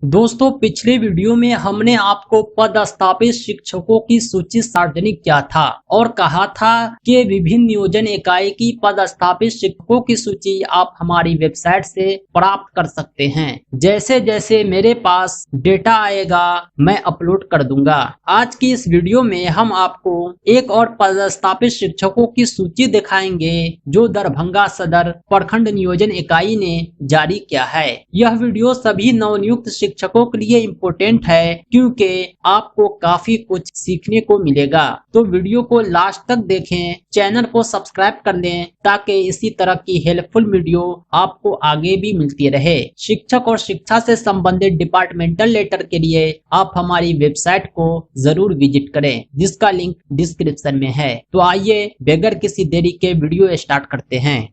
दोस्तों, पिछले वीडियो में हमने आपको पदस्थापित शिक्षकों की सूची सार्वजनिक किया था और कहा था कि विभिन्न नियोजन इकाई की पदस्थापित शिक्षकों की सूची आप हमारी वेबसाइट से प्राप्त कर सकते हैं। जैसे जैसे मेरे पास डेटा आएगा मैं अपलोड कर दूंगा। आज की इस वीडियो में हम आपको एक और पदस्थापित शिक्षकों की सूची दिखाएंगे जो दरभंगा सदर प्रखंड नियोजन इकाई ने जारी किया है। यह वीडियो सभी नवनियुक्त शिक्षकों के लिए इम्पोर्टेंट है क्योंकि आपको काफी कुछ सीखने को मिलेगा। तो वीडियो को लास्ट तक देखें, चैनल को सब्सक्राइब कर लें ताकि इसी तरह की हेल्पफुल वीडियो आपको आगे भी मिलती रहे। शिक्षक और शिक्षा से संबंधित डिपार्टमेंटल लेटर के लिए आप हमारी वेबसाइट को जरूर विजिट करें जिसका लिंक डिस्क्रिप्शन में है। तो आइए बगैर किसी देरी के वीडियो स्टार्ट करते हैं।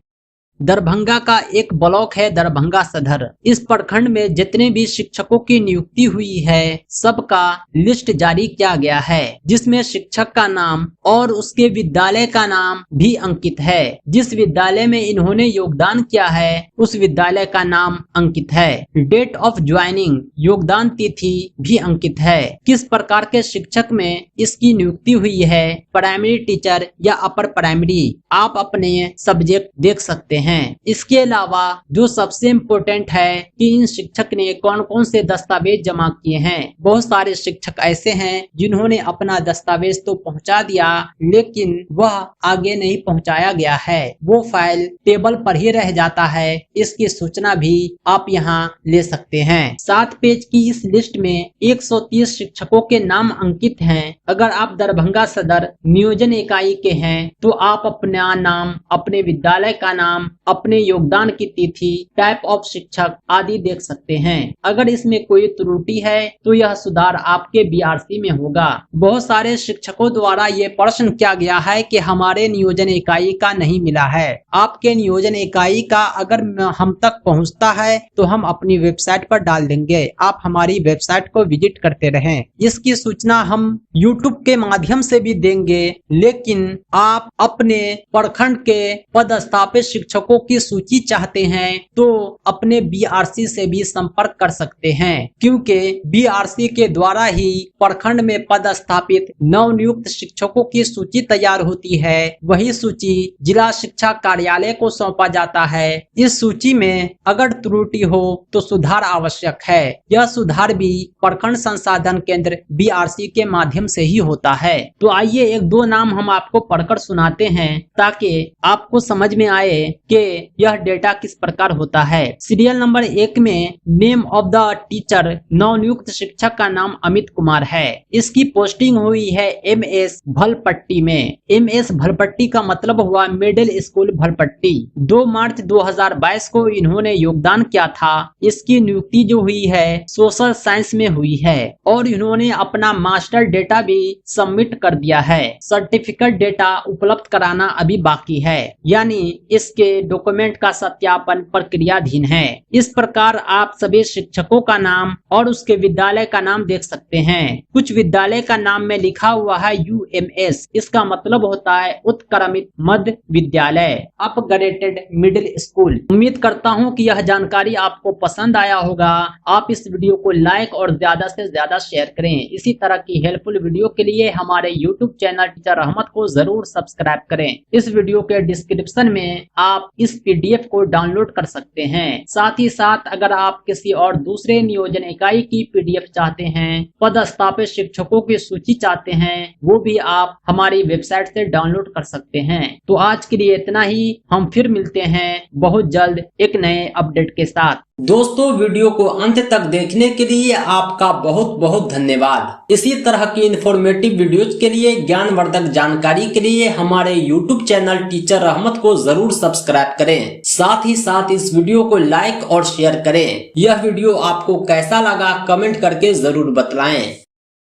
दरभंगा का एक ब्लॉक है दरभंगा सदर। इस प्रखंड में जितने भी शिक्षकों की नियुक्ति हुई है सबका लिस्ट जारी किया गया है जिसमें शिक्षक का नाम और उसके विद्यालय का नाम भी अंकित है। जिस विद्यालय में इन्होंने योगदान किया है उस विद्यालय का नाम अंकित है। डेट ऑफ ज्वाइनिंग योगदान तिथि भी अंकित है। किस प्रकार के शिक्षक में इसकी नियुक्ति हुई है, प्राइमरी टीचर या अपर प्राइमरी, आप अपने सब्जेक्ट देख सकते हैं। इसके अलावा जो सबसे इम्पोर्टेंट है कि इन शिक्षक ने कौन कौन से दस्तावेज जमा किए हैं। बहुत सारे शिक्षक ऐसे हैं जिन्होंने अपना दस्तावेज तो पहुंचा दिया लेकिन वह आगे नहीं पहुंचाया गया है, वो फाइल टेबल पर ही रह जाता है। इसकी सूचना भी आप यहां ले सकते हैं। 7 पेज की इस लिस्ट में 130 शिक्षकों के नाम अंकित हैं। अगर आप दरभंगा सदर नियोजन इकाई के हैं तो आप अपना नाम, अपने विद्यालय का नाम, अपने योगदान की तिथि, टाइप ऑफ शिक्षक आदि देख सकते हैं। अगर इसमें कोई त्रुटि है तो यह सुधार आपके बीआरसी में होगा। बहुत सारे शिक्षकों द्वारा ये प्रश्न किया गया है कि हमारे नियोजन इकाई का नहीं मिला है। आपके नियोजन इकाई का अगर हम तक पहुंचता है तो हम अपनी वेबसाइट पर डाल देंगे। आप हमारी वेबसाइट को विजिट करते रहें। इसकी सूचना हम यूट्यूब के माध्यम से भी देंगे लेकिन आप अपने प्रखंड के पदस्थापित शिक्षकों की सूची चाहते हैं तो अपने बीआरसी से भी संपर्क कर सकते हैं क्योंकि बीआरसी के द्वारा ही प्रखंड में पदस्थापित नवनियुक्त शिक्षकों की सूची तैयार होती है। वही सूची जिला शिक्षा कार्यालय को सौंपा जाता है। इस सूची में अगर त्रुटि हो तो सुधार आवश्यक है। यह सुधार भी प्रखंड संसाधन केंद्र बीआरसी के माध्यम से ही होता है। तो आइए एक दो नाम हम आपको पढ़कर सुनाते हैं ताकि आपको समझ में आए कि यह डेटा किस प्रकार होता है। सीरियल नंबर 1 में नेम ऑफ द टीचर, नवनियुक्त शिक्षक का नाम अमित कुमार है। इसकी पोस्टिंग हुई है एमएस भलपट्टी में। एमएस भलपट्टी का मतलब हुआ मिडिल स्कूल भलपट्टी। 2 मार्च 2022 को इन्होंने योगदान किया था। इसकी नियुक्ति जो हुई है सोशल साइंस में हुई है और इन्होंने अपना मास्टर डेटा भी सबमिट कर दिया है। सर्टिफिकेट डेटा उपलब्ध कराना अभी बाकी है, यानी इसके डॉक्यूमेंट का सत्यापन प्रक्रियाधीन है। इस प्रकार आप सभी शिक्षकों का नाम और उसके विद्यालय का नाम देख सकते हैं। कुछ विद्यालय का नाम में लिखा हुआ है यूएमएस, इसका मतलब होता है उत्क्रमित मध्य विद्यालय, अपग्रेडेड मिडिल स्कूल। उम्मीद करता हूं कि यह जानकारी आपको पसंद आया होगा। आप इस वीडियो को लाइक और ज्यादा से ज्यादा शेयर करें। इसी तरह की हेल्पफुल वीडियो के लिए हमारे यूट्यूब चैनल टीचर रहमत को जरूर सब्सक्राइब करें। इस वीडियो के डिस्क्रिप्शन में आप इस पीडीएफ को डाउनलोड कर सकते हैं। साथ ही साथ अगर आप किसी और दूसरे नियोजन इकाई की पीडीएफ चाहते हैं, पदस्थापित शिक्षकों की सूची चाहते हैं, वो भी आप हमारी वेबसाइट से डाउनलोड कर सकते हैं। तो आज के लिए इतना ही। हम फिर मिलते हैं बहुत जल्द एक नए अपडेट के साथ। दोस्तों, वीडियो को अंत तक देखने के लिए आपका बहुत बहुत धन्यवाद। इसी तरह की इंफॉर्मेटिव वीडियोज के लिए, ज्ञानवर्धक जानकारी के लिए हमारे यूट्यूब चैनल टीचर रहमत को जरूर सब्सक्राइब करें। साथ ही साथ इस वीडियो को लाइक और शेयर करें। यह वीडियो आपको कैसा लगा कमेंट करके जरूर बतलाएं।